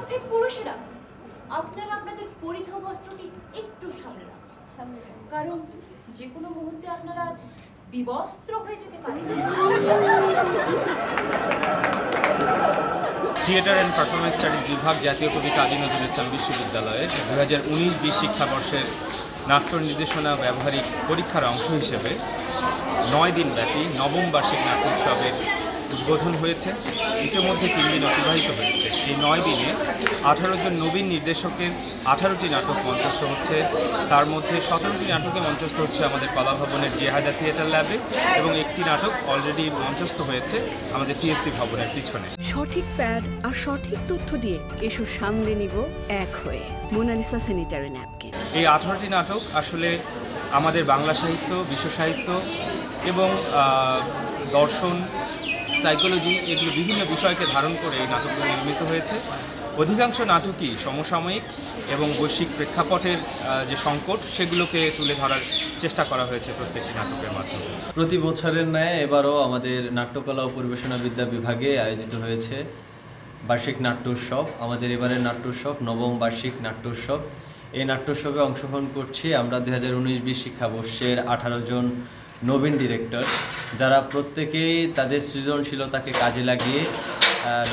উপস্থিত পুরুষেরা, আপনারা আপনাদের পরিধ বস্ত্রটি একটু সামনে রাখুন, কারণ যে কোনো মুহূর্তে আপনারা আজ বিবস্ত্র হয়ে যেতে পারেন। থিয়েটার অ্যান্ড পারফরমেন্স স্টাডিজ বিভাগ জাতীয় কবি কাজী নজরুল ইসলাম বিশ্ববিদ্যালয়ের 2019-20 শিক্ষাবর্ষের নাট্য নির্দেশনা ব্যবহারিক পরীক্ষার অংশ হিসেবে 9 দিনব্যাপী নবম বার্ষিক নাট্য উৎসবের উদ্বোধন হয়েছে। ইতিমধ্যে 3 দিন অতিবাহিত হয়েছে। এই 9 দিনে 18 জন নবীন নির্দেশকের 18টি নাটক মঞ্চস্থ হচ্ছে। তার মধ্যে 17টি নাটকে মঞ্চস্থ হচ্ছে আমাদের কলা ভবনের জেহাদা থিয়েটার ল্যাবে, এবং একটি নাটক অলরেডি মঞ্চস্থ হয়েছে আমাদের টিএসসি ভবনের পিছনে। সঠিক প্যাড আর সঠিক তথ্য দিয়ে এসব সামলে নিব এক হয়ে মোনালিসা স্যানিটারি ন্যাপকিন। এই 18টি নাটক আসলে আমাদের বাংলা সাহিত্য, বিশ্ব সাহিত্য এবং দর্শন, সাইকোলজি, এগুলো বিভিন্ন বিষয়কে ধারণ করে এই নাটকগুলো নির্মিত হয়েছে। অধিকাংশ নাটকই সমসাময়িক এবং বৈশ্বিক প্রেক্ষাপটের যে সংকট, সেগুলোকে তুলে ধরার চেষ্টা করা হয়েছে প্রত্যেকটি নাটকের মাধ্যমে। প্রতি বছরের ন্যায় এবারও আমাদের নাট্যকলা ও পরিবেশনা বিদ্যা বিভাগে আয়োজিত হয়েছে বার্ষিক নাট্য উৎসব। আমাদের এবারের নাট্য উৎসব নবম বার্ষিক নাট্য উৎসব। এই নাট্য উৎসবে অংশগ্রহণ করছি আমরা 2019-20 শিক্ষাবর্ষের 18 জন নবীন ডিরেক্টর, যারা প্রত্যেকেই তাদের সৃজনশীলতাকে কাজে লাগিয়ে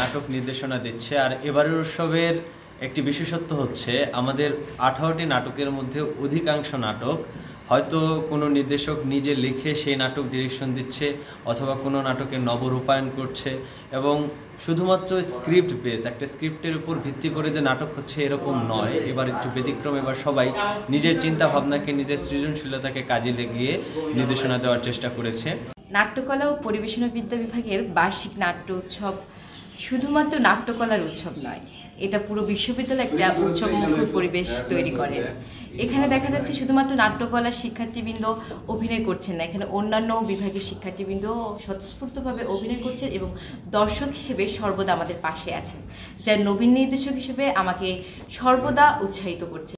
নাটক নির্দেশনা দিচ্ছে। আর এবারের উৎসবের একটি বিশেষত্ব হচ্ছে আমাদের 18টি নাটকের মধ্যে অধিকাংশ নাটক হয়তো কোনো নির্দেশক নিজে লিখে সেই নাটক ডিরেকশন দিচ্ছে, অথবা কোনো নাটকের নবরূপায়ণ করছে, এবং শুধুমাত্র স্ক্রিপ্ট বেস, একটা স্ক্রিপ্টের উপর ভিত্তি করে যে নাটক হচ্ছে এরকম নয়। এবার একটু ব্যতিক্রম, এবার সবাই নিজের চিন্তা ভাবনাকে, নিজের সৃজনশীলতাকে কাজে লাগিয়ে নির্দেশনা দেওয়ার চেষ্টা করেছে। নাট্যকলা ও পরিবেশনা বিদ্যা বিভাগের বার্ষিক নাট্য উৎসব শুধুমাত্র নাট্যকলার উৎসব নয়, এটা পুরো বিশ্ববিদ্যালয়ে একটা উৎসবমুখর পরিবেশ তৈরি করে। এখানে দেখা যাচ্ছে শুধুমাত্র নাট্যকলার শিক্ষার্থীবৃন্দ অভিনয় করছেন না, এখানে অন্যান্য বিভাগের শিক্ষার্থীবৃন্দ স্বতঃস্ফূর্তভাবে অভিনয় করছেন এবং দর্শক হিসেবে সর্বদা আমাদের পাশে আছেন, যা নবীন নির্দেশক হিসেবে আমাকে সর্বদা উৎসাহিত করছে।